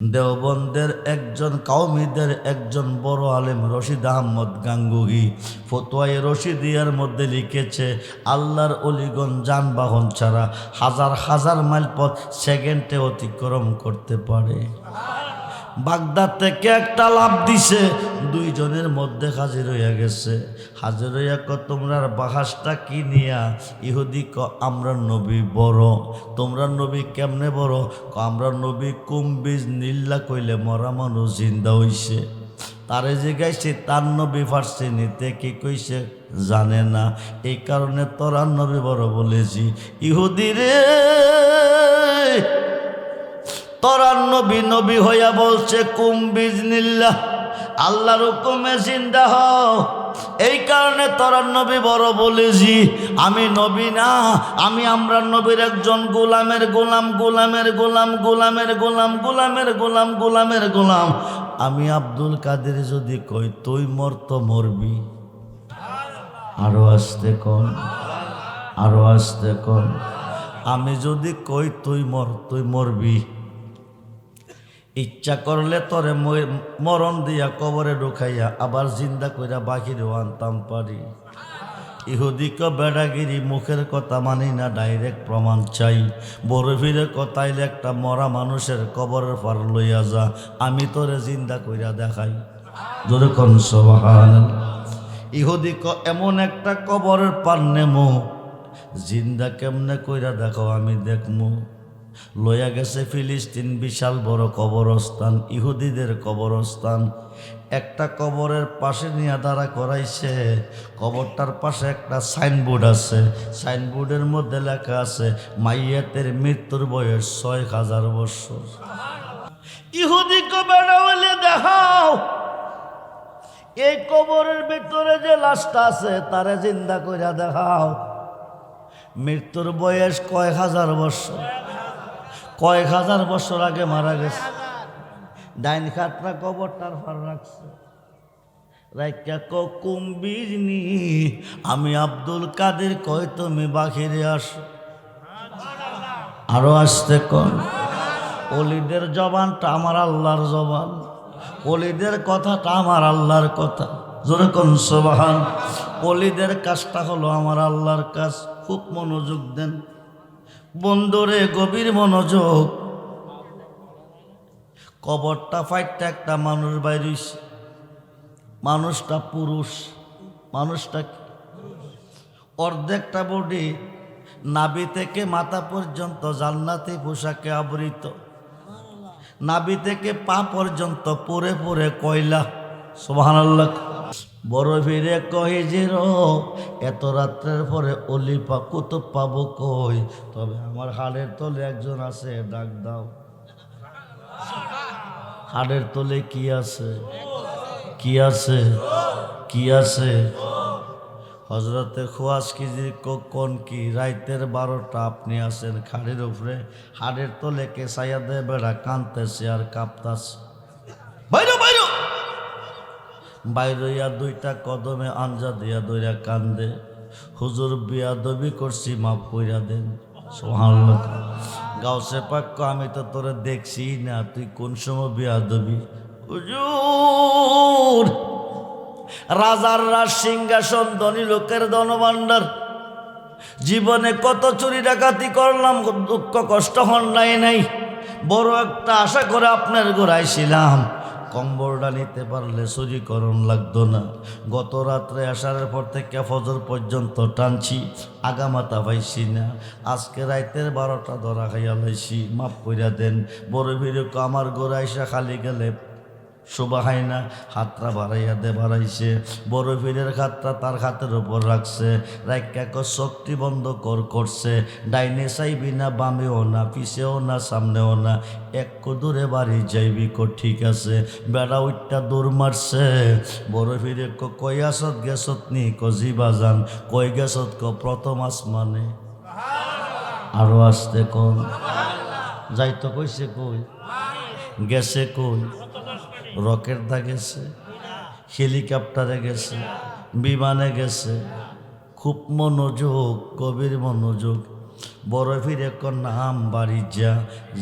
দেওবন্দের একজন কওমিদের একজন বড় আলেম রশিদ আহমদ গাঙ্গুহি ফতোয়ায়ে রশিদিয়ার মধ্যে লিখেছে, আল্লাহর অলিগণ যানবাহন ছাড়া হাজার হাজার মাইল পথ সেকেন্ডে অতিক্রম করতে পারে। বাগদাদ থেকে একটা লাভ দিছে, দুইজনের মধ্যে হাজির হইয়া গেছে। হাজির হইয়া তোমরার বাহাসটা কি নিয়া? ইহুদি আমরা নবী বড়। তোমরা নবী কেমনে বড়? আমরা নবী কুম্বিজ নীল্লা কইলে মরা মানুষ জিন্দা হইছে। তারে জিগাইছে তার নবী ফার্সি নিতে কি কইছে জানে না, এই কারণে তোরার নবী বড় বলেছি। ইহুদি রে, তোরার নবী নবী হইয়া বলছে কুম্বিজনিল্লাহ, আল্লাহর হুকুমে জিন্দা হও, এই কারণে তোরার নবী বড় বলেছি। আমি নবী না, আমি আমরা নবীর একজন গোলামের গোলাম, গোলামের গোলাম, গোলামের গোলাম, গোলামের গোলাম, গোলামের গোলাম। আমি আব্দুল কাদের যদি কই তুই মর তো মরবি। আরো আসতে কন, আরো আসতে কন। আমি যদি কই তুই মর, তুই মরবি। ইচ্ছা করলে তোরে মরণ দিয়া কবরে ঢুকাইয়া আবার জিন্দা কইরা বাহিরেও আনতাম পারি। ইহুদিকে বেড়াগিরি, মুখের কথা মানি না, ডাইরেক্ট প্রমাণ চাই। বড় ফিরে কথাইলে একটা মরা মানুষের কবরের পার লইয়া যা, আমি তোরে জিন্দা কইরা দেখাই। জোরে কোন সুবহানাল্লাহ। ইহুদিকে এমন একটা কবরের পার নেমো, জিন্দা কেমনে কইরা দেখো আমি দেখমু। লইয়া গেছে ফিলিস্তিন, বিশাল বড় কবরস্থান, ইহুদিদের কবরস্থান। একটা কবরের পাশে নিয়ে দাঁড়া করাইছে। কবরটার পাশে একটা সাইনবোর্ড আছে, সাইনবোর্ডের মধ্যে লেখা আছে মাইয়াতের মৃত্যুর বয়স ৬,০০০ বছর। ইহুদিকে বেড়া হইলে দেখাও, এই কবরের ভিতরে যে লাশটা আছে তারে জিন্দা কইরা দেখাও। মৃত্যুর বয়স কয়েক হাজার বছর, কয়েক হাজার বছর আগে মারা গেছে। ডাইন খাটরা কবরটার ফার রাখছে, রাইকা কুম্বিজনি আমি আব্দুল কাদের কই তুমি বাহিরে আসো। আরো আসতে কোন। ওলিদের জবানটা আমার আল্লাহর জবান, ওলিদের কথাটা আমার আল্লাহর কথা। জোরে কোন সুবহান। ওলিদের কাজটা হলো আমার আল্লাহর কাজ। খুব মনোযোগ দেন বন্ধুরে, গভীর মনোযোগ। কবরটা ফাইটটা একটা মানুষ বাইরিছে, মানুষটা পুরুষ, মানুষটা অর্ধেকটা বডি নাভি থেকে মাথা পর্যন্ত জান্নাতি পোশাকে আবৃত, নাভি থেকে পা পর্যন্ত পুরে পুরে কয়লা। সুবহানাল্লাহ। বড় ফিরে কই যে এত রাত্রের পরে অলিপা কুতুব পাবো কই? তবে আমার হাড়ের তলে একজন আছে, ডাক দাও। হাড়ের তলে কি আছে? কি আছে? কি আছে? হজরতে খোয়াজকিজির কোন কি রাইতের ১২টা আপনি আছেন খাড়ির উপরে, হাড়ের তলে কে সাইয়া দে বেড়া কানতেছে আর কাঁপতাছে। বাইরো বাইরো বাইরইয়া দুইটা কদমে আঞ্জা দিয়া দইরা কান্দে, হুজুর বিয়াদবি করছি মাফ কইরা দেন। সুবহানাল্লাহ। গাউসে পাক আমি তো তোরে দেখছি না, তুই কোন সময় বিয়াদবি? হুজুর রাজার রাজ, সিংহাসন, ধনী লোকের ধনভাণ্ডার, জীবনে কত চুরি ডাকাতি করলাম, দুঃখ কষ্ট হন নাই। বড় একটা আশা করে আপনার গোড়াইছিলাম, কম্বলটা নিতে পারলে চুরিকরণ লাগতো না। গত রাত্রে আসার পর থেকে ফজর পর্যন্ত টানছি, আগামাতা পাইছি না। আজকে রাইতের ১২টা ধরা খাইয়া লাইছি, মাফ কইরা দেন। বড় ভিড়ক আমার গোড়াইসা খালি গেলে শোভা হয় না, হাতটা বাড়াইয়া দে বাড়াইছে। বড় ভিড়ের হাতটা তার হাতের উপর রাখছে, রাইকা শক্তি বন্ধ করছে। ডাইনে চাইবি না, বামেও না, পিছেও না, সামনেও না, এক দূরে বাড়ি যাইবি ঠিক আছে। বেড়া উঠটা দৌড় মারছে। বড় ভিড়ে কই আসত গেছত নি? জি বাজান। কই গেছত? প্রথম আসমানে। আরো আসতে কম। যাইতো কইছে কই? গেছে কই? রকেট দা গেছে, হেলিকপ্টারে গেছে, বিমানে গেছে। খুব মনোযোগ, গভীর মনোযোগ। বড় ফিরে কন নাম বাড়ি যা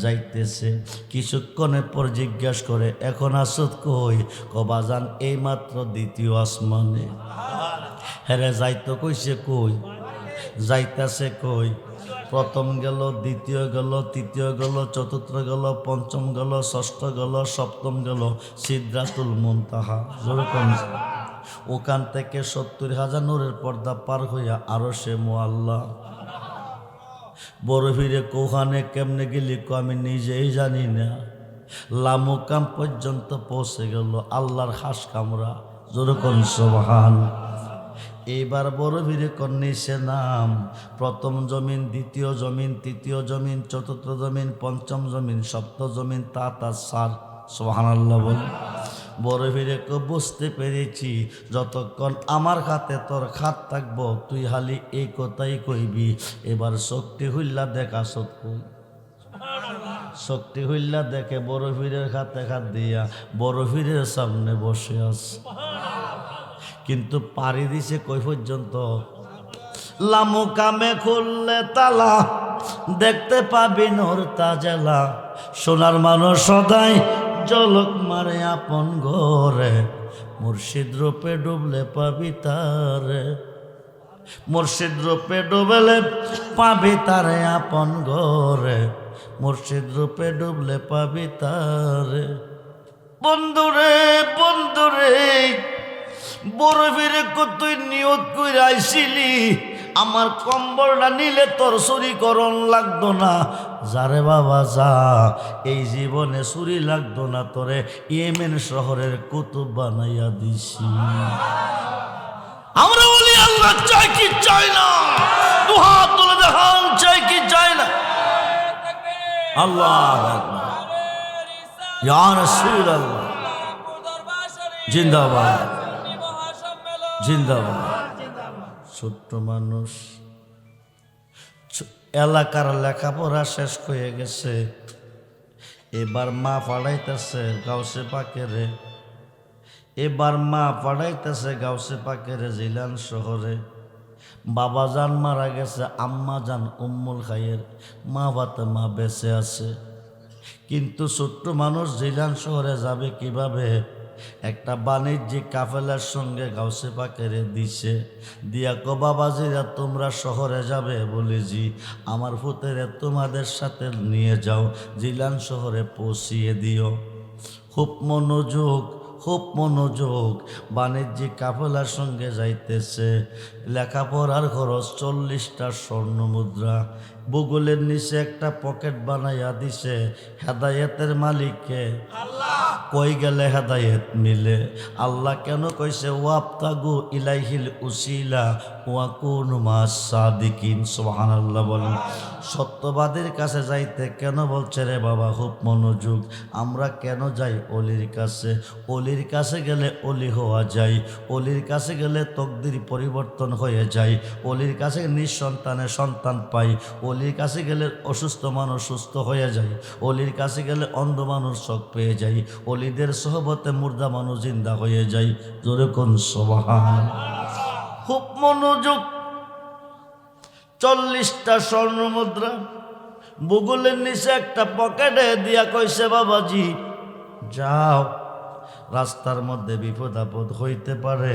যাইতেছে। কিছুক্ষণের পর জিজ্ঞাসা করে এখন আসত কই? কবাজান এই মাত্র দ্বিতীয় আসমানে। হ্যাঁ যাইতো কইছে কই? যাইতেছে কই? প্রথম গেল, দ্বিতীয় গেল, তৃতীয় গেল, চতুর্থ গেল, পঞ্চম গেল, ষষ্ঠ গেল, সপ্তম গেল সিদরাতুল মুনতাহা। যেরকম ওখান থেকে 70,000 নূরের পর্দা পার হইয়া আরো সে মুআল্লা। বড় ফিরে কোখানে কেমনে গেলি আমি নিজেই জানি না। লামুকাম পর্যন্ত পৌঁছে গেল আল্লাহর হাস কামরা। যেরকম সুবহান। এইবার বড় ভিড়ে কন্যা নাম প্রথম জমিন, দ্বিতীয় জমিন, তৃতীয় জমিন, চতুর্থ জমিন, পঞ্চম জমিন, সপ্তম জমিন, তা সার। সুবহানাল্লাহ বল। বড় ভিড়ে বুঝতে পেরেছি যতক্ষণ আমার হাতে তোর খাত থাকবো তুই হালি এই কথাই কইবি। এবার শক্তি হইলা দেখা সত্য শক্তি হইলা দেখে বড় ভিড়ের হাতে হাত দিয়া বড় ভিড়ের সামনে বসে আছে। কিন্তু পাড়ি দিছে কই পর্যন্ত? লামুকামে খুললে তালা দেখতে পাবি নূর তাজেলা। সোনার মানুষ সদাই জলক মারে আপন ঘরে। মুর্শিদ রূপে ডুবলে পাবি তারে। মুর্শিদ রূপে ডুবলে পাবি তারে আপন ঘরে। মুর্শিদ রূপে ডুবলে পাবি তারে। বন্ধুরে বন্ধুরে বড় ফিরে তুই নিয়ত কইরা আইছিলি আমার কম্বলটা নিলে তোর চুরিকরণ লাগতো না। যারে বাবা যা, এই জীবনে চুরি লাগতো না, তোরে ইয়েমেন শহরের কুতুব বানাইয়া দিছি। আমরা বলি আল্লাহ চাই কি চাই না? দুহাত তুলে দেখান চাই কি চাই না? আল্লাহ ইয়া রাসূলুল্লাহ জিন্দাবাদ জিন্দাবাদ। ছোট্ট মানুষ, এলাকার লেখাপড়া শেষ হয়ে গেছে, এবার মা পড়াইতেছে গাউসে পাকেরে। এবার মা পড়াইতেছে গাউসে পাকেরে জিলান শহরে। বাবা জান মারা গেছে, আম্মা জান উম্মুল খায়ের, মা ফাতেমা বেঁচে আছে। কিন্তু ছোট্ট মানুষ জিলান শহরে যাবে কিভাবে? একটা বাণিজ্যিক কাফেলার সঙ্গে গাউসে পাকেরে দিছে। দিয়া কো বাবাজিরা তোমরা শহরে যাবে? বলে জি। আমার ফুতেরে তোমাদের সাথে নিয়ে যাও, জিলান শহরে পৌঁছিয়ে দিও। খুব মনোযোগ, খুব মনোযোগ। বাণিজ্যিক কাফেলার সঙ্গে যাইতেছে। লেখাপড়ার খরচ 40টা স্বর্ণ মুদ্রা। বগলের নিচে একটা পকেট বানাইয়া দিছে। হেদায়েতের মালিককে আল্লাহ। কই গেলে হেদায়েত মিলে? আল্লাহ কেন কইছে ওয়াবতাগু ইলাইহিল উসিলা ওয়া কুনু মাস সাদিকিন। সুবহানাল্লাহ বলেন। সত্যবাদীর কাছে যাইতে কেন বলছে রে বাবা? খুব মনোযোগ। আমরা কেন যাই অলির কাছে? অলির কাছে গেলে অলি হওয়া যায়। অলির কাছে গেলে তকদির পরিবর্তন হয়ে যায়। অলির কাছে নিঃসন্তানের সন্তান পাই। অলির কাছে গেলে অসুস্থ মানুষ সুস্থ হয়ে যায়। অলির কাছে গেলে অন্ধ মানুষ চোখ পেয়ে যায়। অলিদের সহবতে মুর্দা মানুষ জিন্দা হয়ে যায়। জোরে কোন সুবহান। খুব মনোযোগ। 40টা স্বর্ণ মুদ্রা বগলের নিচে একটা পকেটে দিয়া কইছে বাবাজি যাও, রাস্তার মধ্যে বিপদ আপদ হইতে পারে,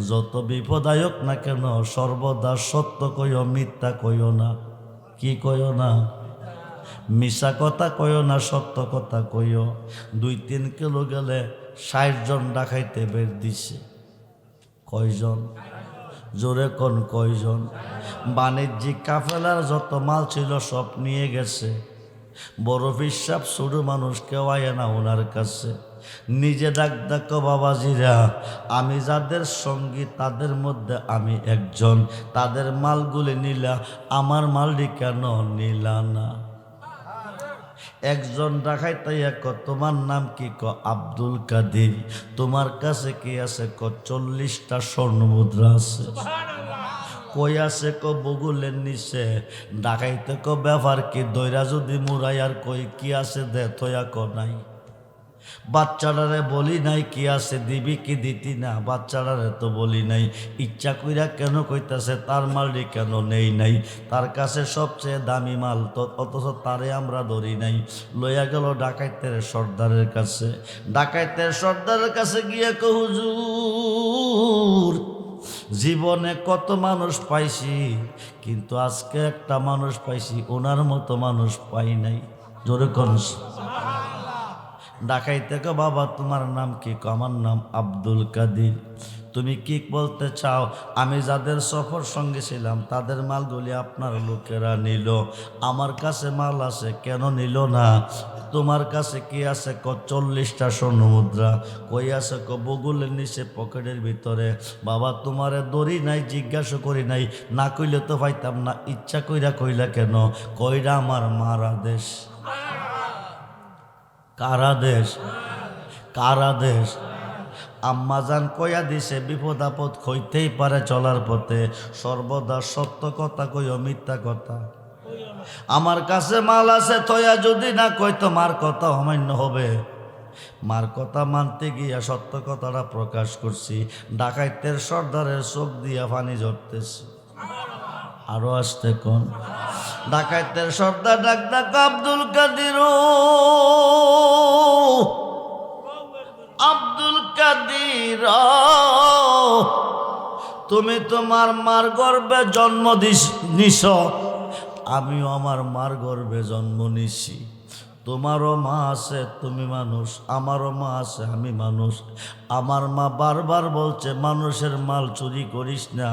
যত বিপদায়ক না কেন সর্বদা সত্য কইও, মিথ্যা কইও না। কি কইও না? মিশা কথা কইও না, সত্য কথা কইও। 2-3 কিলো গেলে 60 জন ডাকাইতে বের দিছে। কয়জন? জোরে কোন কয়জন? বাণিজ্যিক কাফেলার যত মাল ছিল সব নিয়ে গেছে। বড় হিসাব ছোট মানুষ কেউ আয় না ওনার কাছে। নিজে ডাক বাবাজিরা, আমি যাদের সঙ্গী তাদের মধ্যে আমি একজন, তাদের মালগুলি নিলা, আমার মালটি কেন নিলা না? একজন ডাকাইতাইয়া ক তোমার নাম কি? ক আব্দুল কাদির। তোমার কাছে কি আছে? ক 40টা স্বর্ণ মুদ্রা আছে। কই আছে? ক বগুলের নিচে। ডাকাইতে ক ব্যাপার কি? দইরা যদি মুরাই আর কই কি আছে দে, থয়া ক নাই। বাচ্চাটারে বলি নাই কি আছে দিবি কি দিতি না, বাচ্চাটারে তো বলি নাই। ইচ্ছা কইরা কেন কইতাছে তার মালটি কেন নেই নাই, তার কাছে সবচেয়ে দামি মাল তো, অথচ তারে আমরা ধরি নাই। লইয়া গেল ডাকাইতের সর্দারের কাছে। ডাকাইতের সর্দারের কাছে গিয়ে কো হুজুর, জীবনে কত মানুষ পাইছি, কিন্তু আজকে একটা মানুষ পাইছি, ওনার মতো মানুষ পাই নাই। জোরে কোন। ডাকাইতে কো বাবা তোমার নাম কি? আমার নাম আব্দুল কাদির। তুমি কি বলতে চাও? আমি যাদের সফর সঙ্গে ছিলাম তাদের মালগুলি আপনার লোকেরা নিল, আমার কাছে মাল আছে, কেন নিল না? তোমার কাছে কি আছে? 40টা স্বর্ণ মুদ্রা। কই আছে? বগুলের নিচে পকেটের ভিতরে। বাবা তোমারে দড়ি নাই, জিজ্ঞাসা করি নাই, না কইলে তো পাইতাম না, ইচ্ছা কইরা কইলা কেন? কইরা আমার মার আদেশ। কার আদেশ? কার আদেশ? আম্মাজান কইয়া দিছে বিপদ আপদ হইতেই পারে চলার পথে, সর্বদা সত্য কথা কইও, মিথ্যা কথা। আমার কাছে মাল আছে তয়া যদি না কই তো মার কথা অমান্য হবে। মার কথা মানতে গিয়া সত্য কথাটা প্রকাশ করছি। ডাকাইতের সর্দারের চোখ দিয়া পানি ঝরতেছে। আরো আসতে কোন। ডাকাইতের সর্দার ডাক ডাক আব্দুল কাদির, আব্দুল কাদির, তুমি তোমার মার গর্ভে জন্ম নিছ, আমিও আমার মার গর্ভে জন্ম নিছি। তোমারও মা আছে, তুমি মানুষ, আমারও মা আছে, আমি মানুষ। আমার মা বারবার বলছে মানুষের মাল চুরি করিস না,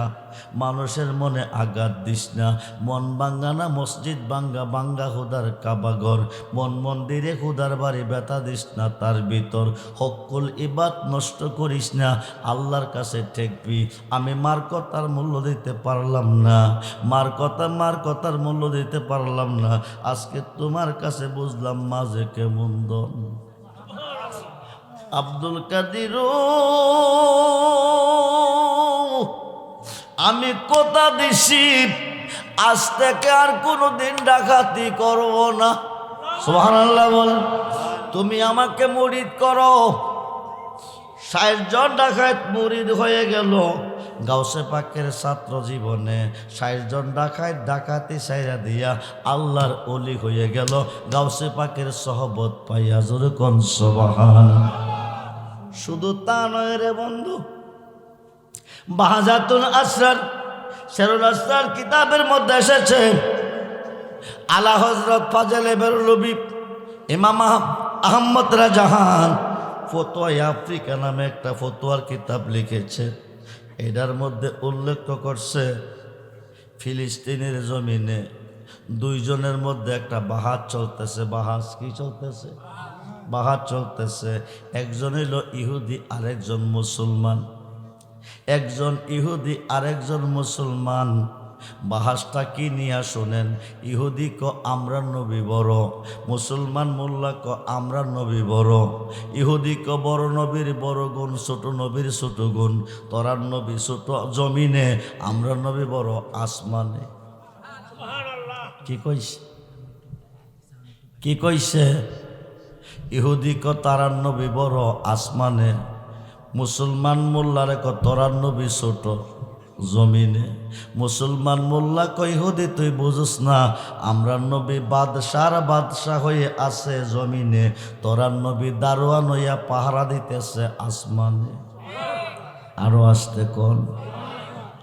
মানুষের মনে আঘাত দিস না, মন ভাঙ্গা না মসজিদ ভাঙ্গা, ভাঙ্গা খুদার কাবাঘর, মন মন্দিরে খুদার বাড়ি ব্যথা দিস না তার ভিতর, হকুল ইবাদ নষ্ট করিস না, আল্লাহর কাছে ঠেকবি। আমি মার কথার মূল্য দিতে পারলাম না, মার কথার মূল্য দিতে পারলাম না। আজকে তোমার কাছে বুঝলাম মাঝে কেমন দন। আব্দুল কাদির, আমি কথা দিছি আজ থেকে আর কোনোদিন ডাকাতি করব না। সুবহানাল্লাহ বলেন। তুমি আমাকে মুরিদ করো। 60 জন ডাকাত মুরিদ হয়ে গেল গাউসে পাকের ছাত্র জীবনে। 60 জন ডাকাত ডাকাতি ছাইরা দিয়া আল্লাহর ওলি হয়ে গেল গাউসে পাকের সহবত পাইয়া। জোরে কোন সুবহানাল্লাহ। শুধু তা নয় রে বন্ধু, বাহাজাতুল আসরার শেরুল আসরার কিতাবের মধ্যে এসেছে, আলা হযরত ফাজলে বেরলভী ইমাম আহমদ রাজাহান ফতোয়া আফ্রিকা নামে একটা ফতোয়ার কিতাব লিখেছে। এটার মধ্যে উল্লেখ করছে ফিলিস্তিনের জমিনে 2 জনের মধ্যে একটা বাহাত চলতেছে। বাহাত কি চলতেছে? বাহাত চলতেছে। একজন হইল ইহুদি, আরেকজন মুসলমান। একজন ইহুদি আরেকজন মুসলমান। বাহাসটা কি নিয়া শোনেন। ইহুদি ক আমরা নবী বড়, মুসলমান মোল্লা ক আমরা নবী বড়। ইহুদি ক বড় নবীর বড় গুণ, ছোট নবীর ছোট গুণ। তোরার নবী ছোট জমিনে, আমরা নবী বড় আসমানে। কি কইছে? কি কইছে? ইহুদি ক তারার নবী বড় আসমানে, মুসলমান মোল্লারে ক তোরার নবী ছোট জমিনে। মুসলমান মোল্লা কই ইহুদি তুই বুঝস না, আমরা নবী বাদশাহ হয়ে আছে জমিনে, তোরার নবী দারোয়ান হইয়া পাহারা দিতেছে আসমানে। আরো আসতে কোন,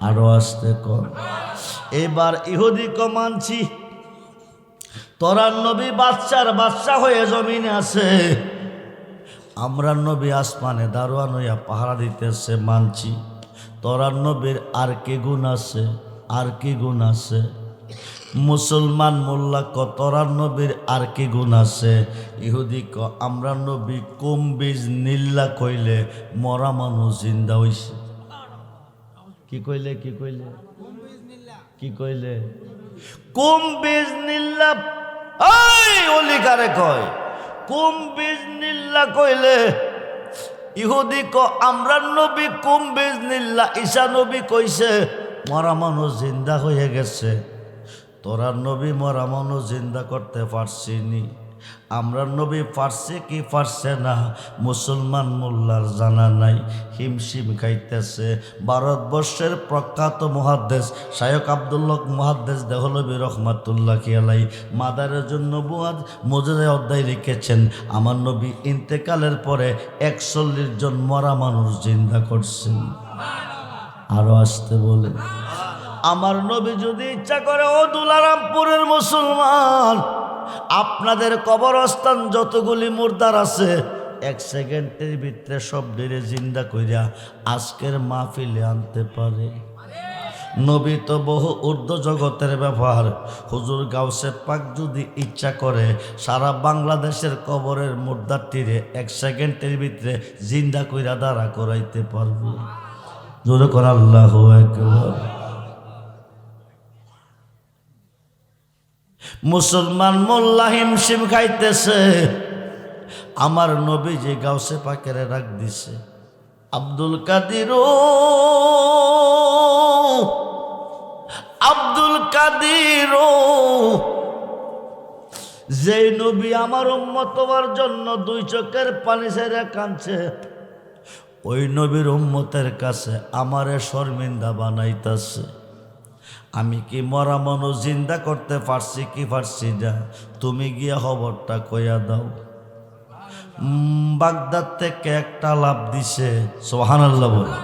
আরো আসতে কোন। এবার ইহুদি ক মানছি, তোরার নবী বাদশাহ হয়ে জমিনে আছে, আমরা নবী আসমানে দারোয়ান হইয়া পাহারা দিতেছে, মানছি। তোরার নবীর আর কি গুণ আছে? আর কি গুণ আছে? মুসলমান মোল্লা ক তোরার নবীর আর কি গুণ আছে? ইহুদি ক আমরা নবী কুম বীজ নীল্লা কইলে মরা মানুষ জিন্দা হইছে। কি কইলে? কি কইলে? কি কইলে? কুম বীজ নীল্লা। এই ওলি কারে কয়? কুম বীজ নীল্লা কইলে ইহুদি ক আমরা নবী কুম বীজ নীল্লা। ঈসা নবী কইছে মরা মানুষ জিন্দা হয়ে গেছে, তোরা নবী মরা মানুষ জিন্দা করতে পারছিনি। আমরা নবী পারছে কি পারছে না মুসলমান মোল্লার জানা নাই। হিমশিম খাইতেছে। ভারতবর্ষের প্রখ্যাত মুহাদ্দিস শায়খ আব্দুল্লাহ মুহাদ্দিস দেহলভী রহমাতুল্লাহ আলাইহি মাদারেজুন নবুওয়াত মুজিজায়ে অধ্যায় লিখেছেন, আমার নবী ইন্তেকালের পরে 41 জন মরা মানুষ জিন্দা করছেন। আরো আসতে বলে, আমার নবী যদি ইচ্ছা করে, ও দুলারামপুরের মুসলমান, আপনাদের কবরস্থান যতগুলি মুর্দার আছে 1 সেকেন্ডের ভিতরে সব ধীরে জিন্দা কইরা আজকের মাহফিলে আনতে পারে। নবী তো বহু ঊর্ধ্ব জগতের ব্যাপার। হুজুর গাউসে পাক যদি ইচ্ছা করে সারা বাংলাদেশের কবরের মুর্দার তীরে 1 সেকেন্ডের ভিতরে জিন্দা কইরা দাঁড়া করাইতে পারবে। জোরে করে আল্লাহু আকবার। মুসলমান মোল্লা হিমশিম খাইতেছে। আমার নবী যে গাউসে পাকের রাখ দিছে, আব্দুল কাদির, আব্দুল কাদির, যে নবী আমার উম্মত হওয়ার জন্য 2 চোখের পানি ছেড়ে কাঁদছে, ওই নবীর উম্মতের কাছে আমারে শর্মিন্দা বানাইতাছে। আমি কি মরা মানুষ জিন্দা করতে পারছি কি পারছি না? তুমি গিয়া খবরটা কইয়া দাও। বাগদাদ থেকে একটা লাভ দিছে, সুবহানাল্লাহ বলে।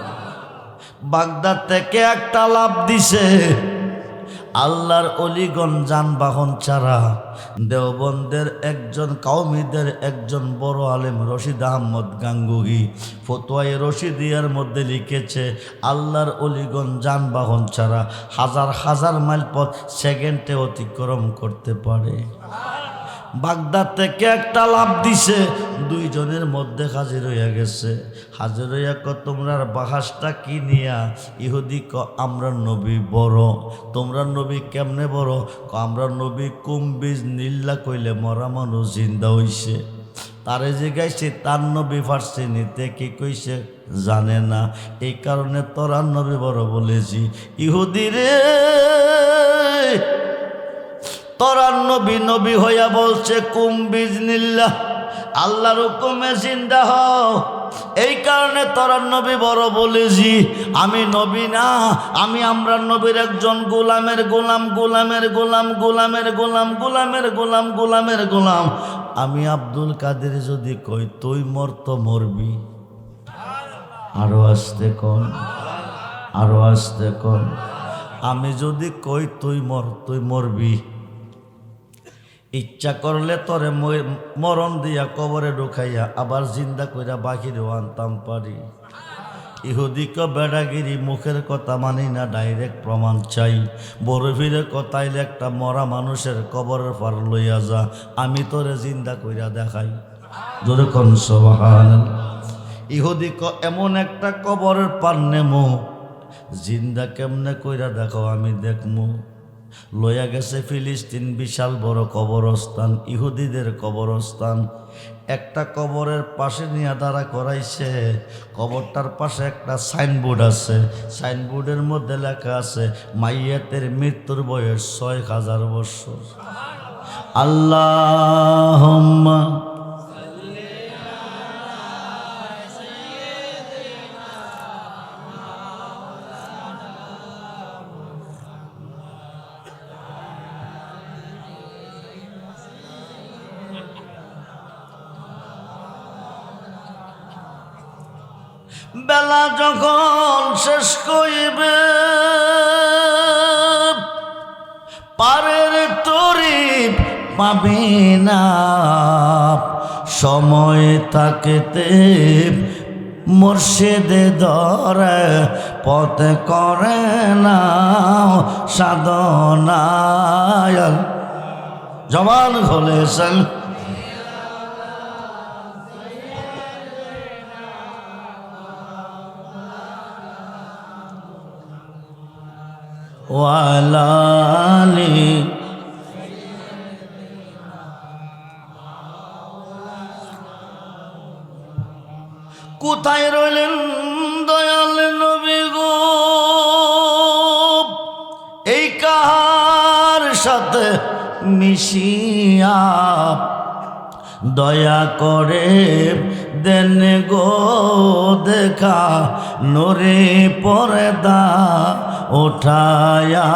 বাগদাদ থেকে একটা লাভ দিছে, আল্লাহর অলিগণ যানবাহন ছাড়া দেওবন্দের একজন কওমিদের একজন বড় আলেম রশিদ আহমদ গাঙ্গুহি ফতোয়ায়ে রশিদিয়ার মধ্যে লিখেছে, আল্লাহর অলিগণ যানবাহন ছাড়া হাজার হাজার মাইল পথ সেকেন্ডে অতিক্রম করতে পারে। বাগদাদ থেকে একটা লাভ দিছে, 2 জনের মধ্যে হাজির হইয়া গেছে। হাজির হইয়া তোমরার বাহাসটা কি নিয়া? ইহুদি আমরা নবী বড়। তোমরা নবী কেমনে বড়? আমরা নবী কুম্বিজ নীল্লা কইলে মরা মানুষ জিন্দা হইছে। তারে জিগাইছে তার নবী ফার্সি নিতে কি কইছে জানে না, এই কারণে তোরার নবী বড় বলেছি। ইহুদি রে, তোরার নবী নবী হইয়া বলছে কুম বিজনিল্লাহ, আল্লাহর হুকুমে জিন্দা হও, এই কারণে তোরার নবী বড় বলেছি। আমি নবী না, আমি আমরা নবীর একজন গোলামের গোলাম, গোলামের গোলাম, গোলামের গোলাম, গোলামের গোলাম, গোলামের গোলাম। আমি আব্দুল কাদের যদি কই তুই মর তো মরবি। আরো আসতে কোন, আরো আসতে কোন। আমি যদি কই তুই মর, তুই মরবি। ইচ্ছা করলে তোরে মরণ দিয়া কবরে ঢুকাইয়া আবার জিন্দা কইরা বাহিরেও আনতাম পারি। ইহুদিকে বেড়াগিরি, মুখের কথা মানি না, ডাইরেক্ট প্রমাণ চাই। বড় ফিরে কথাইলে একটা মরা মানুষের কবরের পার লইয়া যা, আমি তোরে জিন্দা কইরা দেখাই। জোরে কোন সুবহানাল্লাহ। ইহুদিকে এমন একটা কবরের পার নেমো, জিন্দা কেমনে কইরা দেখো আমি দেখমু। লইয়া গেছে ফিলিস্তিন, বিশাল বড় কবরস্থান, ইহুদিদের কবরস্থান। একটা কবরের পাশে নিয়ে দাঁড়া করাইছে। কবরটার পাশে একটা সাইনবোর্ড আছে, সাইনবোর্ডের মধ্যে লেখা আছে মাইয়াতের মৃত্যুর বয়স 6000 বছর। আল্লাহুম্মা বেলা যখন শেষ কইবে পারের তরি পাবি না, সময় তাকেতে মুর্শিদে ধরে পথ করে না সাধনায়। জবান খুলেছেন ওয়ালালি। কোথায় রইলেন দয়াল নবী গো? এই কাহার সাথে মিশিয়া দয়া করে দেন গো দেখা, নূরে পর্দা উঠায়া।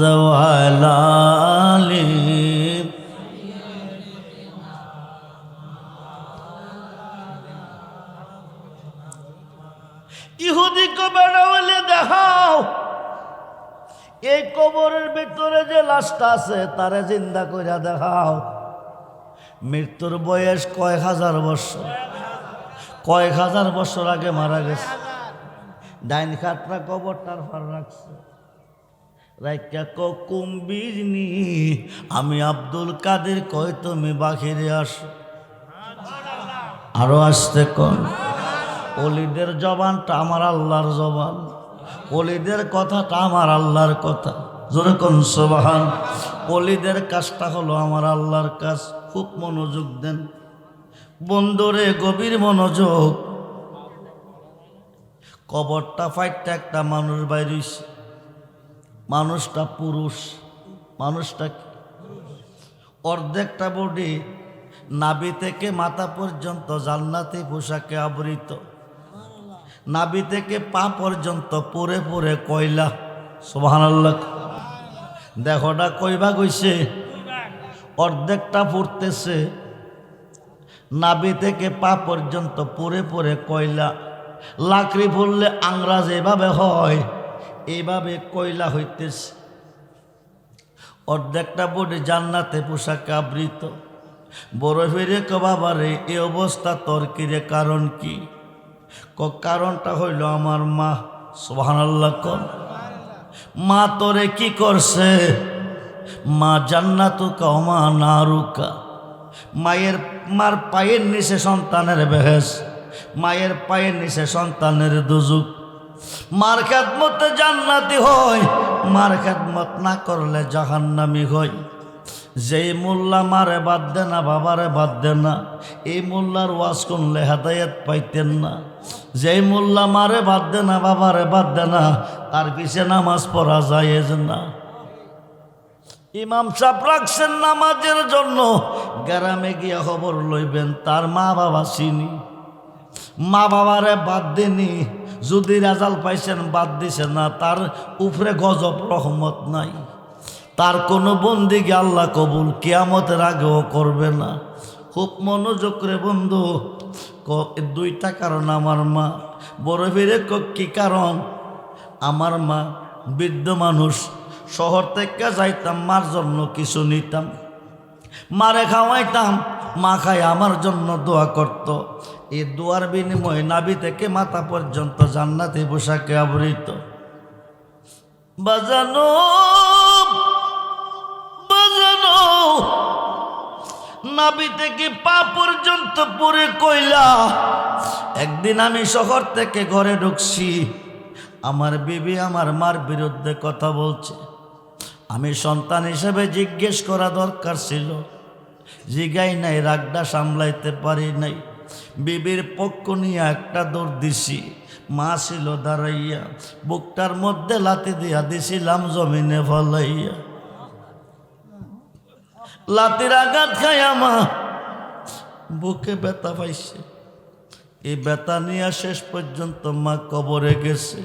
জওয়ালালি ইহুদি কবরে বলে দেখাও, এই কবরের ভিতরে যে লাশটা আছে তারে জিন্দা কইরা দেখাও। মৃত্যুর বয়স কয়েক হাজার বছর, কয়েক হাজার বছর আগে মারা গেছে। ডাইন খাটরা কবরটার ফার রাখছে, রাইকা কুম্বিরনি আমি আব্দুল কাদের কই তুমি বাহিরে আসো। আরো আসতে কোন ওলিদের জবানটা আমার আল্লাহর জবান, ওলিদের কথাটা আমার আল্লাহর কথা। জোরে কোন সুবহান। ওলিদের কাজটা হলো আমার আল্লাহর কাজ। খুব মনোযোগ দেন বন্ধুরে, গভীর মনোযোগ। কবরটা ফাইটটা একটা মানুষ বাইরিস, মানুষটা পুরুষ, মানুষটা অর্ধেকটা বডি নাভি থেকে মাথা পর্যন্ত জান্নাতি পোশাকে আবৃত, নাভি থেকে পা পর্যন্ত পুরে পুরে কয়লা। সুবহানাল্লাহ। দেহটা কয় ভাগ হইছে? অর্ধেকটা ফুটতেছে, নাভি থেকে পা পর্যন্ত পুরে পুরে কয়লা। লাকড়ি ফুললে আংরা যেভাবে হয় এইভাবে কয়লা হইতেছে। অর্ধেকটা বডি জান্নাতে পোশাকে আবৃত। বড় ফিরে বাবারে এই অবস্থা তোর কিরে, কারণ কি? কারণটা হইল আমার মা। সুবহানাল্লাহ। কোন মা তোরে কি করছে? মা জান্নাতুকা ওয়া মা নারুকা। মার পায়ের নিচে সন্তানের বেহেশ, মায়ের পায়ের নিচে সন্তানের দুজুক। মার খেদমতে জান্নাতি হয়, মার খেদমত না করলে জাহান্নামী হয়। যেই মোল্লা মারে বাদ দে না, বাবারে বাদ দে না, এই মোল্লার ওয়াজ শুনলে হেদায়েত পাইতেন না। যেই মোল্লা মারে বাদ দে না, বাবারে বাদ দে না, তার পিছে নামাজ পড়া যায় না। ইমাম সাহেব রাখছেন নামাজের জন্য, গ্রামে গিয়া খবর লইবেন তার মা বাবা চিনি, মা বাবারে বাদ দেনি। যদি রেজাল পাইছেন বাদ দিছে না, তার উপরে গজব রহমত নাই। তার কোনো বন্দিকে আল্লাহ কবুল কিয়ামতের আগেও করবে না। খুব মনোযোগ করে বন্ধু। দুইটা কারণ আমার মা। বড় ফিরে কি কারণ? আমার মা বৃদ্ধ মানুষ, শহর থেকে যাইতাম মার জন্য কিছু নিতাম, মারে খাওয়াইতাম, মা খাই আমার জন্য দোয়া করত। এই দোয়ার বিনিময়ে নাভি থেকে মাথা পর্যন্ত জান্নাতি পোশাকে আবৃত। বাজানো বাজানো নাভি থেকে পা পর্যন্ত পুরে কইলা। একদিন আমি শহর থেকে ঘরে ঢুকছি, আমার বিবি আমার মার বিরুদ্ধে কথা বলছে। আমি সন্তান হিসেবে জিজ্ঞেস করা দরকার ছিল, জিগাই নাই, রাগটা সামলাইতে পারি নাই। বিবির পক্ষ নিয়ে একটা দৌড় দিছি, মা ছিল দাঁড়াইয়া, বুকটার মধ্যে লাথি দিয়া দিছিলাম জমিনে ফলাইয়া। লাতির আঘাত খাইয়া মা বুকে ব্যথা পাইছে। এই ব্যথা নিয়ে শেষ পর্যন্ত মা কবরে গেছে।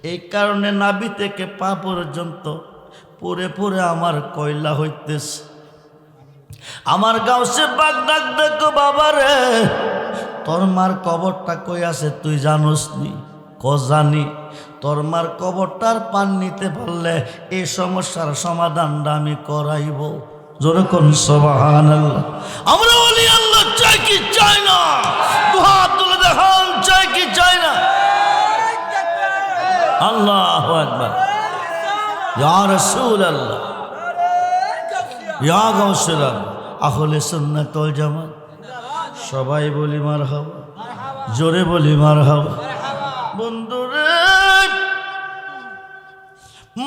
এই কারণে নাভি থেকে পা পর্যন্ত পুরে পুরে আমার কয়লা হইতেছে। আমার গাউসে বাগ ডাক দেখো, বাবারে তোর মার কবরটা কই আছে তুই জানোস নি? জানি। তোর মার কবরটার পান নিতে পারলে এই সমস্যার সমাধানটা আমি করাইব। জোরে কোন সুবহানাল্লাহ। আমরা বলি আল্লাহ চাই কি চাই না? দুহাত তুলে দেখান, চাই কি চাই না? আল্লাহু আকবার। ইয়া রাসূলুল্লাহ, ইয়া গাউসুল আহলে সুন্নাত ওয়াল জামাত, সবাই বলি মারহাবা, জোরে বলি মারহাবা। বন্ধুরে,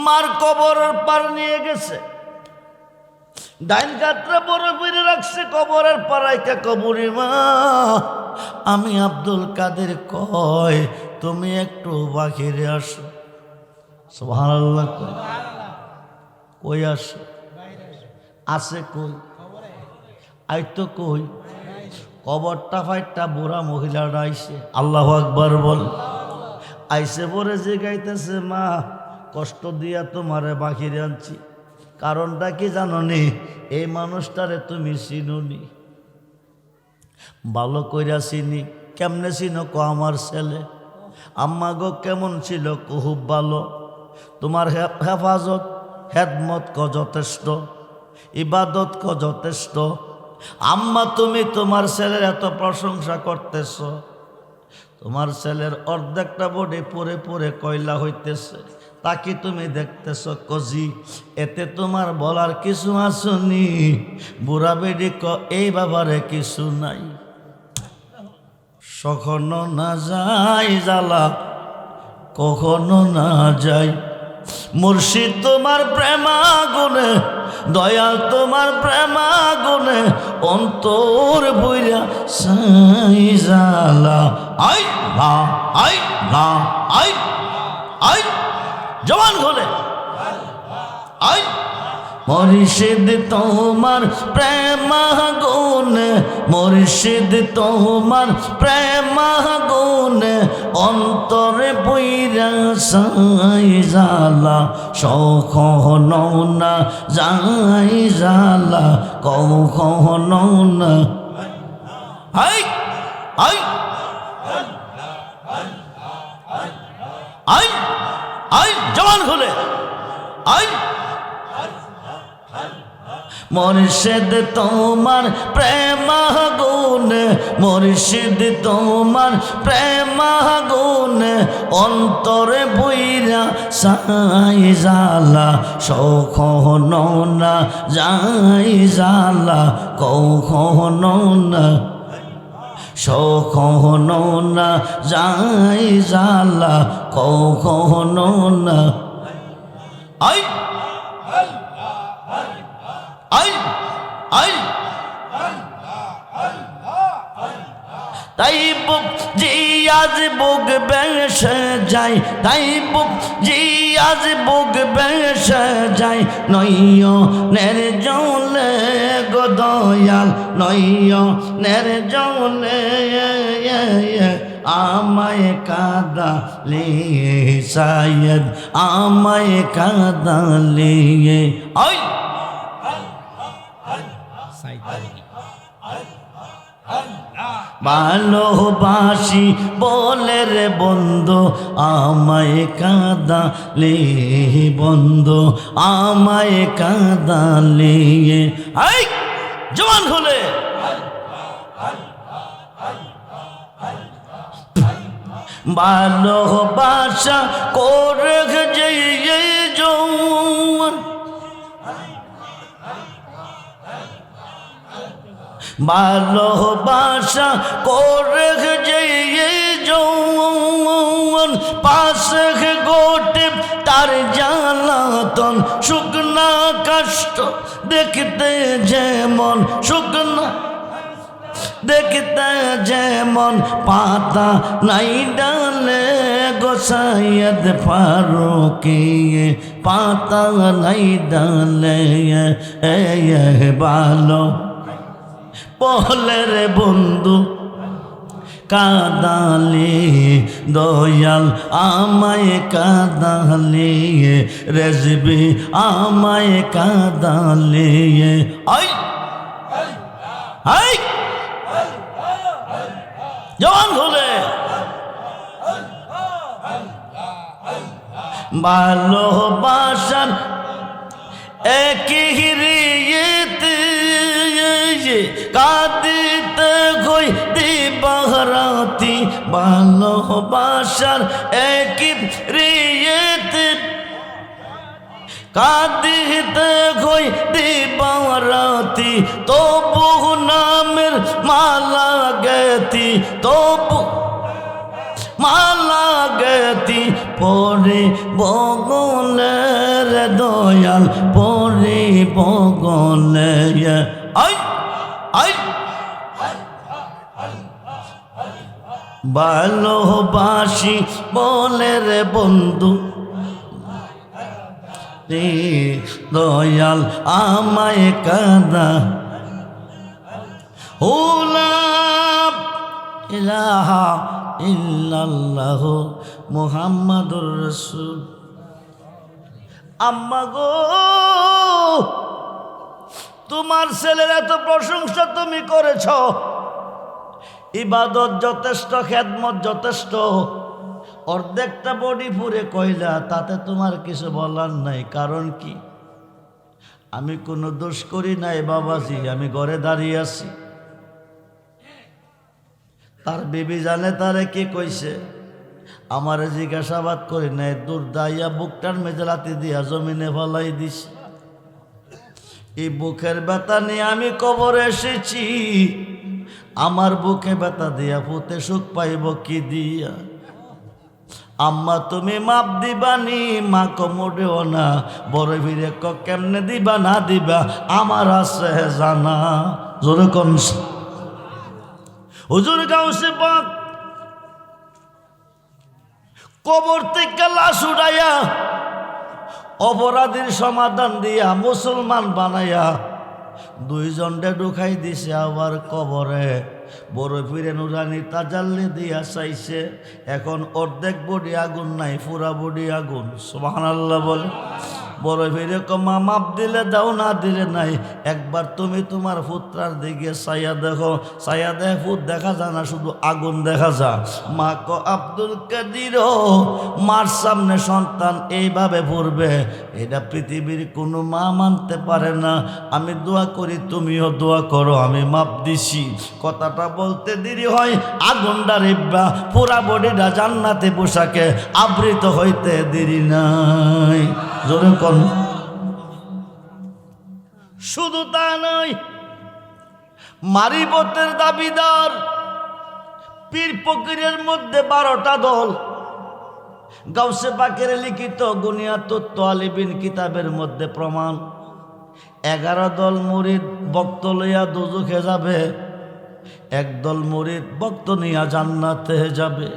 মার কবরের পার নিয়ে গেছে, ডাইন কাতরা বড় করে রাখছে কবরের পাড়াইকা কবরি মা আমি আব্দুল কাদের কয় তুমি একটু বাহিরে আসো সুবহানাল্লাহ কই আসো আছে কই আইতো কই কবরটা ফাইটটা বুড়া মহিলাটা আইছে আল্লাহু আকবার বল আইসে পরে যে গাইতেছে মা কষ্ট দিয়া তোমারে বাহিরে আনছি কারণটা কি জানো নি এই মানুষটারে তুমি চিনুনি ভালো কইরা চিনি কেমনে চিনো ক আমার ছেলে আম্মা গো কেমন ছিল খুব ভালো তোমার হেফাজত হেদমত ক যথেষ্ট ইবাদত ক যথেষ্ট আম্মা তুমি তোমার ছেলের এত প্রশংসা করতেছ তোমার ছেলের অর্ধেকটা বডি পরে পরে কয়লা হইতেছে তাকে তুমি দেখতেছ কজি এতে তোমার বলার কিছু আসনি বুড়া বেডি ক এই বাবারে কিছু নাই কখনো না যাই জ্বালা কখনো না যাই মুর্শিদ তোমার প্রেমাগুনে দয়াল তোমার প্রেমাগুনে অন্তর বইরা সাই জ্বালা আই না আই না আই আই জবান খোলে আই মুর্শিদ তোমার প্রেমাগুনে মুর্শিদ তোমার প্রেমাগুনে অন্তরে বইরা সাই জ্বালা সখনো না যাই জ্বালা কখনো না আই আই আই আই জবান খুলে আই মুর্শিদ তোমার প্রেমাগুনে মুর্শিদ তোমার প্রেমাগুনে অন্তরে বইরা সাই জ্বালা সখনো না যাই জ্বালা কখনো না সখনো না যাই জ্বালা কখনো না আই আই আই তাই বুক জি আজ বুক বেসে যাই তাই বুক জি আজ বুক বেসে যাই নইয় নের জলে গো দয়াল নইয় নের জলে আমায় কাদালে শায়দ আমায় কাদালে আই ভালোবাসি বলে রে বন্ধু আমায় কাঁদালে বন্ধু আমায় কাঁদালে আই জবান খুলে ভালোবাসা করে যে জওয়ান ভালোবাসা করে যে যৌবন পাশে গোটে তার জ্বালাতন শুকনা কষ্ট দেখতে যেমন শুকনা দেখতে যেমন পাতা নাই ডালে গোসাইয়দ ফারুকি পাতা নাই ডালে ভালো বলে রে বন্ধু কাদালে দয়াল আমায় কাদালে রেজবি আমায় কাদালে আই আই জওয়ান খুলে ভালোবাসার একই রিয়েতে কাঁদিতে কই দিবারাতি ভালোবাসার একই রিয়েতে কাঁদিতে কই দিবারাতি তবু নামের মালা গেতি তবু মালা গেতি পরে বগলের দয়াল পরে বগল বলে আই আই ভালোবাসি বলে রে বন্ধু দয়াল আমায় কাঁদা লা ইলাহা ইল্লাল্লাহ মুহাম্মাদুর রাসূল। আম্মা গো, তোমার ছেলের এত প্রশংসা তুমি করেছ, ইবাদত যথেষ্ট, খেদমত যথেষ্ট, অর্ধেকটা বডি পুরে কইলা, তাতে তোমার কিছু বলার নাই। কারণ কি? আমি কোনো দোষ করি নাই বাবাজি, আমি ঘরে দাঁড়িয়ে আছি। তার বিবি জানে তারে কি কইছে, আমারে জিজ্ঞাসাবাদ করি নাই, দূর দাইয়া বুকটার মেজলাতি দিয়া জমিনে ফলাই দিস। এই বুকের ব্যথা নিয়ে আমি কবরে এসেছি, আমার বুকে ব্যথা দিয়া পুঁতে সুখ পাইব কি দিয়া? আম্মা তুমি মাপ দিবানি, মা কমোডেও না, বড় ভিড়ে কেমনে দিবা না দিবা আমার আছে জানা। জোরে কোন হুজুর গাউসে পাক কবর থেকে লাশ উড়াইয়া অপরাধীর সমাধান দিয়া মুসলমান বানাইয়া দুইজনটা ঢুকাই দিছে আবার কবরে। বড় ফিরে নুরানি তাজাল্লি দিয়া চাইছে, এখন অর্ধেক বডি আগুন নাই, পুরা বডি আগুন। সুবহানাল্লাহ বলে। বড় ফিরে কমা মাপ দিলে দাও, না দিলে নাই। একবার তুমি তোমার পুত্রার দিকে চাইয়া দেখো, চাইয়া দেখ ফুট দেখা যায় না, শুধু আগুন দেখা যায়। মা ক আব্দুল কাদির, মার সামনে সন্তান এইভাবে পড়বে, এটা পৃথিবীর কোনো মা মানতে পারে না। আমি দোয়া করি, তুমিও দোয়া করো, আমি মাপ দিছি। কথাটা বলতে দেরি হয়, আগুনটা রিব্বা পুরা বডিটা জান্নাতে পোশাকে আবৃত হইতে দেরি নাই। জোরে কোন। শুধু তা নয়, মারিবতের দাবিদার পীর ফকিরের মধ্যে 12টা দল। গাউসে পাকের লিখিত গুনিয়াতুত তালিবিন কিতাবের মধ্যে প্রমাণ, 11 দল মুরিদ ভক্ত লইয়া দোজখে যাবে, একদল মুরিদ ভক্ত নিয়া জান্নাতে যাবে।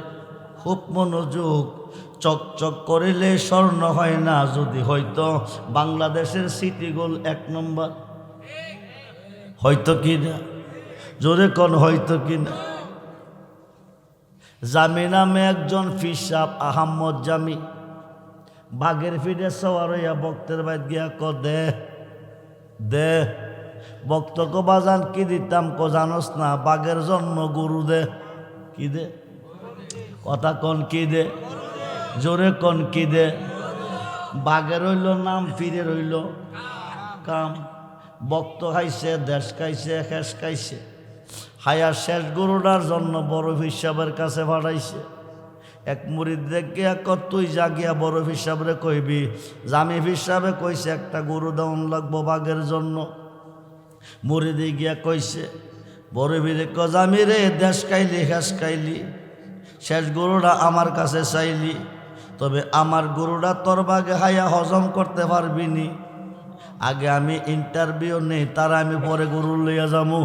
খুব মনোযোগ, চকচক করিলে স্বর্ণ হয় না, যদি হয়তো বাংলাদেশের সিটি গোল্ড 1 নম্বর হয়তো কিনা। জোরে কোন হয়তো কিনা। জামি নামে একজন ফিসাব আহম্মদ জামি বাঘের ফিরে সওয়ার হইয়া ভক্তের বাইত গিয়া ক দে দে ভক্ত কো বাজান কি দিতাম কো জানোস না, বাঘের জন্ম গরু দে। কি দে? কথা কন কি দে? জোরে কন কি দে? বাঘের রইল নাম, ফিরে রইল কাম। ভক্ত খাইছে, দেশ খাইছে, খেস খাইছে, হায়া শেষ গরুটার জন্য বড় হিসাবের কাছে পাঠাইছে। এক মুরিদ দেখে তুই জাগিয়া বড় হিসাবরে কইবি, জামি হিসাবে কইছে একটা গরু দাউন লাগবো বাঘের জন্য। মুরিদি গিয়া কইছে বড় ভিড়ে ক জামি রে, দেশ খাইলি খেস খাইলি, শেষ গরুটা আমার কাছে চাইলি, তবে আমার গরুটা তোর বাঘে হাইয়া হজম করতে পারবি নি? আগে আমি ইন্টারভিউ নেই, তারা আমি পরে গরু লইয়া যাবো।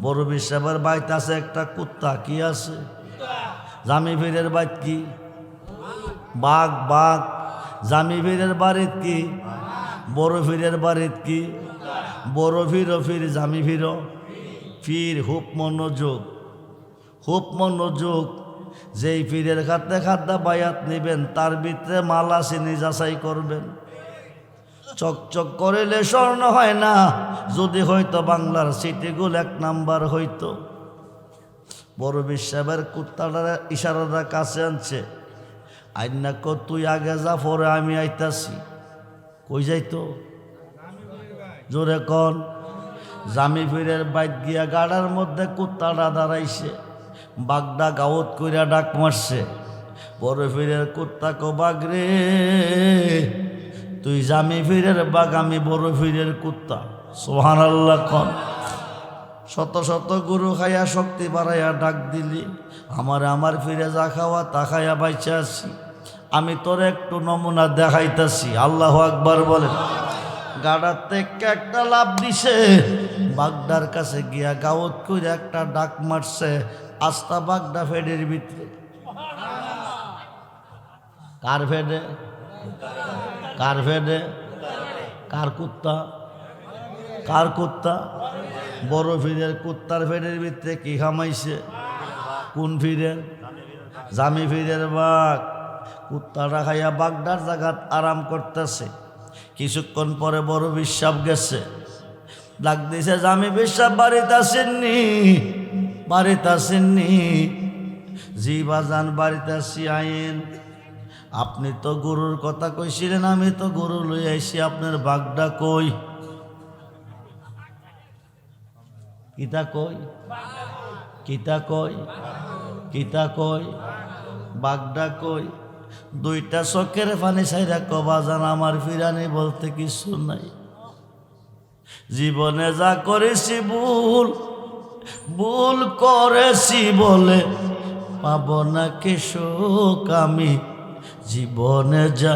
বড় বিশ্বাবের বাইত আছে একটা কুত্তা, কি আছে? জামি ফিরের বাইত কি? বাঘ। বাঘ। জামি ফিরের বাড়িত কি? বড় ফিরের বাড়িত কি? বড় ফির ফির, জামি ফির ফির। খুব মনোযোগ, খুব মনোযোগ। যেই ফিরের খাতে খাদ্যা বায়াত নিবেন, তার ভিতরে মালা চিনি যাচাই করবেন। চকচক করিলে স্বর্ণ হয় না, যদি হয়তো বাংলার সিটিগুলো 1 নাম্বার হইতো। বড় বিশ্বাবের কুত্তাটার ইশারাটা কাছে আনছে, আইনা কো তুই আগে যা, পরে আমি আইতাছি। কই যাইতো? জোরে কন। জামি ফিরের বাইত গিয়া গাড়ার মধ্যে কুত্তাটা দাঁড়াইছে, বাগডা গাউত কইরা ডাক মারছে। বড় ফিরের কুত্তা কো বাঘ রে, তুই জামি ফিরের বাঘ, আমি বড় ফিরের কুত্তা। সুবহানাল্লাহ কন। শত শত গরু খাইয়া শক্তি বাড়াইয়া ডাক দিলি, আমার ফিরে যা খাওয়া তা খাইয়া বাইচা আছি। আমি তোর একটু নমুনা দেখাইতাছি। আল্লাহু আকবার বলেন। গাড়ার থেকে একটা লাভ দিছে, বাগদার কাছে গিয়া গাওত করে একটা ডাক মারছে, আস্তা বাগদা ফেডের ভিতরে। কার ফেডে? কার ফেডে? কার কুত্তা? কার কুত্তা? বড় ফিরের কুত্তার ফেডের ভিতরে কি খামাইছে? কোন ফিরের? জামি ফিরের বাঘ। কুত্তাটা খাইয়া বাগদার জায়গাত আরাম করতেছে। কিছুক্ষণ পরে বড় বিশ্বাস গেছে, ডাক দিছে, জামি বিশ্বাস বাড়িতে আসেননি? বাড়িতে আসেননি? জি বাজান বাড়িতে আসি, আইন। আপনি তো গরুর কথা কইছিলেন, আমি তো গরু লই আইছি, আপনার বাগদা কই? কিতা কই? কিতা কই? কিতা কই? বাগদা কই? দুইটা চোখের পানি ছাইরা কবাজান, আমার ফিরানি বলতে কিছু নাই। জীবনে যা করেছি ভুল, ভুল করেছি বলে পাব না কে শোক আমি। জীবনে যা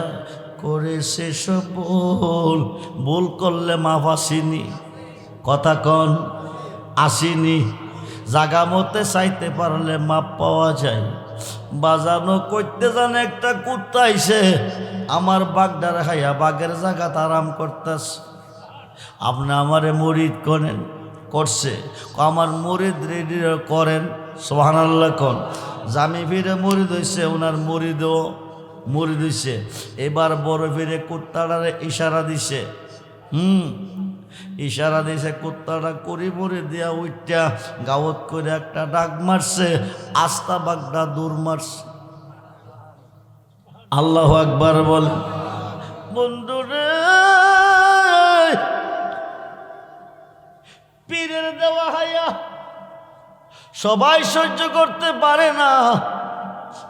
করেছে সব ভুল, ভুল করলে মাফ আসিনি। কথা কন, আসিনি। জাগা মতে চাইতে পারলে মাপ পাওয়া যায়। বাজানো করতে জানে একটা কুত্তা আইছে, আমার বাগদার খাইয়া বাঘের জায়গা আরাম করতেছে। আপনি আমারে মুরিদ করেন, করছে, আমার মুরিদ রেডি করেন। সুবহানাল্লাহ কোন। জামি ফিরে মুরিদ হইছে, ওনার মুরিদও মুরিদ হইছে। এবার বড় ফিরে কুত্তাটারে ইশারা দিছে, ইশারা দিছে। কুত্তাটা করি মরে দিয়া উইটা গাওত করে একটা ডাক মারছে, আস্তা বাগদা দূর মারছে। আল্লাহু আকবার বল। বন্ধুরে, পীরের দেওয়া হায়া সবাই সহ্য করতে পারে না।